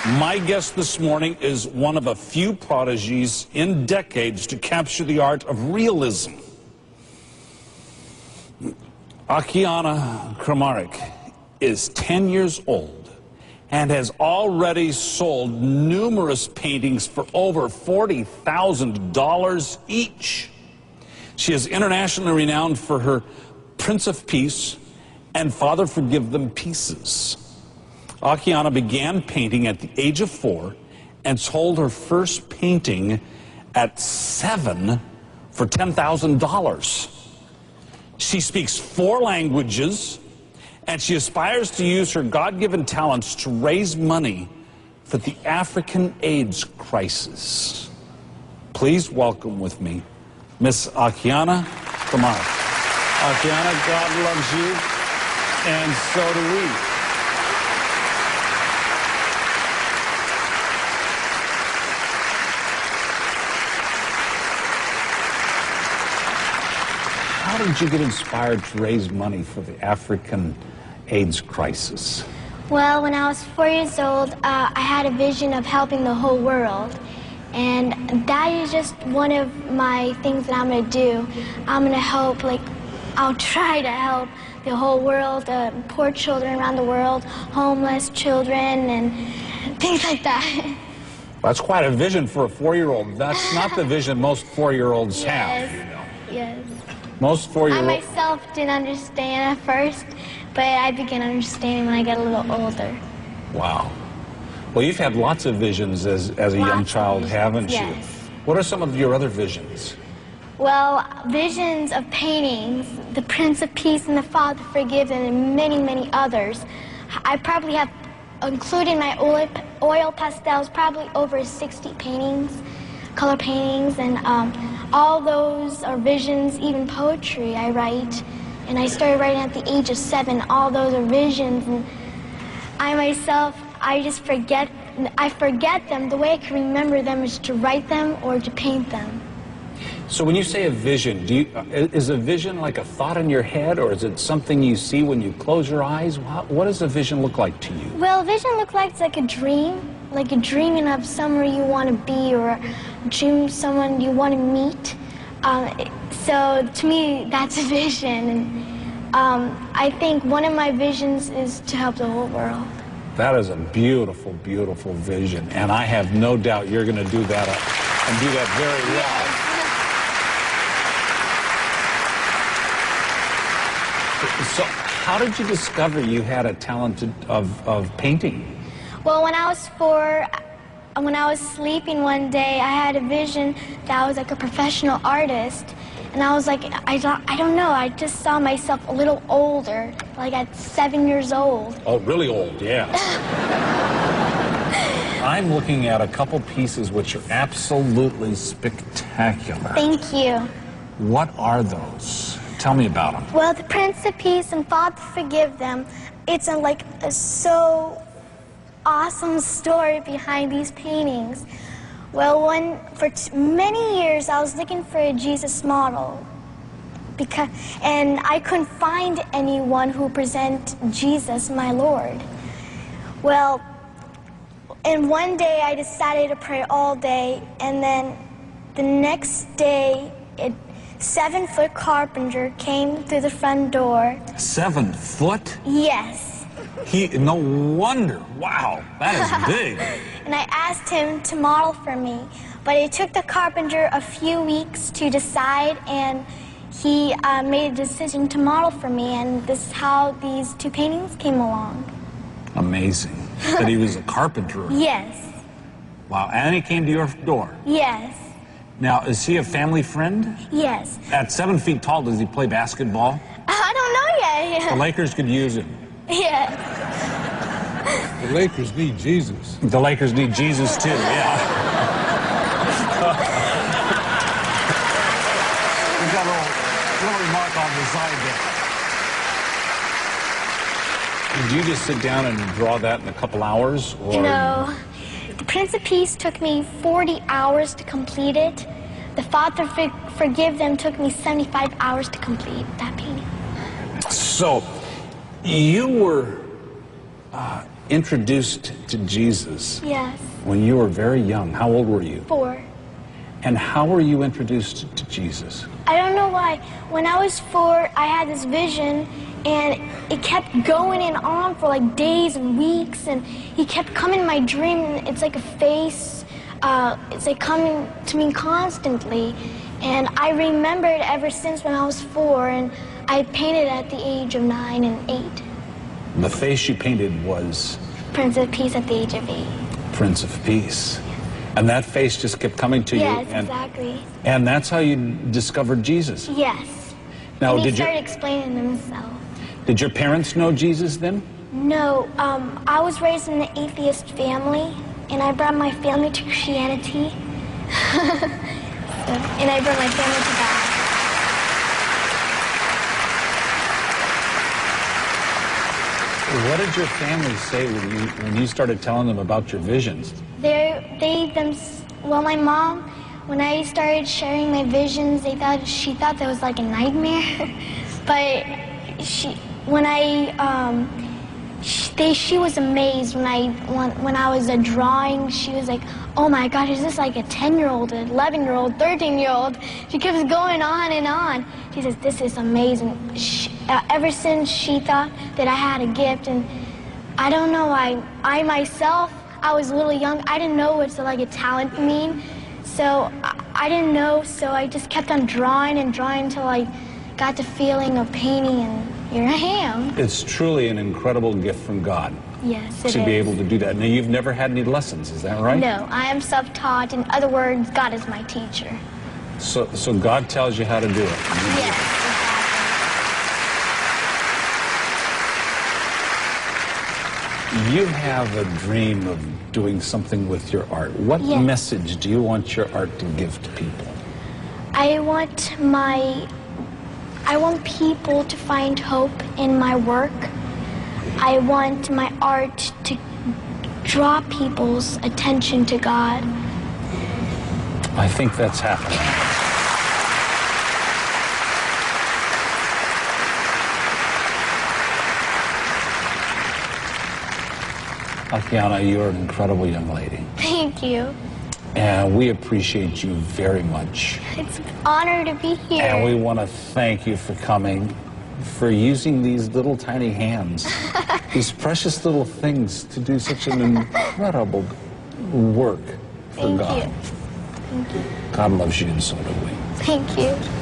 My guest this morning is one of a few prodigies in decades to capture the art of realism. Akiane Kramarik is 10 years old and has already sold numerous paintings for over $40,000 each. She is internationally renowned for her Prince of Peace and Father Forgive Them pieces. Akiane began painting at the age of 4 and sold her first painting at 7 for $10,000. She speaks 4 languages, and she aspires to use her God-given talents to raise money for the African AIDS crisis. Please welcome with me Miss Akiane Kramarik. Akiane, God loves you, and so do we. How did you get inspired to raise money for the African AIDS crisis? Well, when I was 4 years old, I had a vision of helping the whole world. And that is just one of my things that I'm going to do. I'm going to help, I'll try to help the whole world, poor children around the world, homeless children, and things like that. That's quite a vision for a 4-year-old. That's not the vision most 4-year-olds have. Yes. Most 4-year-olds. I myself didn't understand at first, but I began understanding when I got a little older. Wow. Well, you've had lots of visions as a young child, haven't you? Yes. What are some of your other visions? Well, visions of paintings, the Prince of Peace and the Father Forgive Them, and many, many others. I probably have, including my oil pastels, probably over 60 paintings, color paintings, and all those are visions. Even poetry I write, and I started writing at the age of 7. All those are visions, and I myself, I forget them. The way I can remember them is to write them or to paint them. So when you say a vision, is a vision like a thought in your head, or is it something you see when you close your eyes? What does a vision look like to you? Well, a vision looks like a dream, like a dreaming of somewhere you want to be, or a dream of someone you want to meet. So to me, that's a vision. And I think one of my visions is to help the whole world. That is a beautiful, beautiful vision, and I have no doubt you're going to do that and do that very well. So how did you discover you had a talent of painting? Well, when I was 4, when I was sleeping one day, I had a vision that I was like a professional artist. And I was like, I don't know, I just saw myself a little older, like at 7 years old. Oh, really old, yeah. I'm looking at a couple pieces which are absolutely spectacular. Thank you. What are those? Tell me about them. Well, the Prince of Peace and Father Forgive Them, it's a so awesome story behind these paintings. Well, for many years I was looking for a Jesus model, and I couldn't find anyone who present Jesus, my Lord. Well, and one day I decided to pray all day, and then the next day, a 7-foot carpenter came through the front door. 7 foot? Yes. No wonder. Wow, that is big. And I asked him to model for me, but it took the carpenter a few weeks to decide, and he made a decision to model for me, and this is how these 2 paintings came along. Amazing. That he was a carpenter. Yes. Wow, and he came to your door? Yes. Now, is he a family friend? Yes. At 7 feet tall, does he play basketball? I don't know yet. The Lakers could use him. Yes. The Lakers need Jesus. The Lakers need Jesus too, yeah. We've got a little remark on the side there. Did you just sit down and draw that in a couple hours? Or? No. The Prince of Peace took me 40 hours to complete it. The Father Forgive Them took me 75 hours to complete that painting. So, you were introduced to Jesus Yes. when you were very young. How old were you? 4. And how were you introduced to Jesus? I don't know why. When I was 4, I had this vision, and it kept going and on for like days and weeks, and he kept coming in my dream, and it's like a face. It's like coming to me constantly. And I remembered ever since when I was 4, and I painted at the age of 9 and 8. The face you painted was Prince of Peace at the age of 8. Prince of Peace. And that face just kept coming to Yes, you. And, exactly. and that's how you discovered Jesus. Yes. Now, And he did started explaining himself. Did your parents know Jesus then? No, I was raised in an atheist family, and I brought my family to Christianity. And I brought my family to God. What did your family say when you started telling them about your visions? Well, my mom, when I started sharing my visions, she thought that was like a nightmare. But she was amazed when I was drawing. She was like, "Oh my God, is this like a 10-year-old, 11-year-old, 13-year-old?" She kept going on and on. She says, "This is amazing." Ever since she thought that I had a gift, and I don't know, I myself, I was a little young. I didn't know what like a talent mean, so I didn't know. So I just kept on drawing and drawing until I got the feeling of painting, and here I am. It's truly an incredible gift from God. Yes, it is. To be able to do that. Now, you've never had any lessons, is that right? No, I am self-taught. In other words, God is my teacher. So God tells you how to do it. Yes, You have a dream of doing something with your art. What Yes. message do you want your art to give to people? I want people to find hope in my work. I want my art to draw people's attention to God. I think that's happening. Akiane, you're an incredible young lady. Thank you. And we appreciate you very much. It's an honor to be here. And we want to thank you for coming, for using these little tiny hands, these precious little things to do such an incredible work for Thank God. you. Thank you. God loves you, and so do we. Thank you.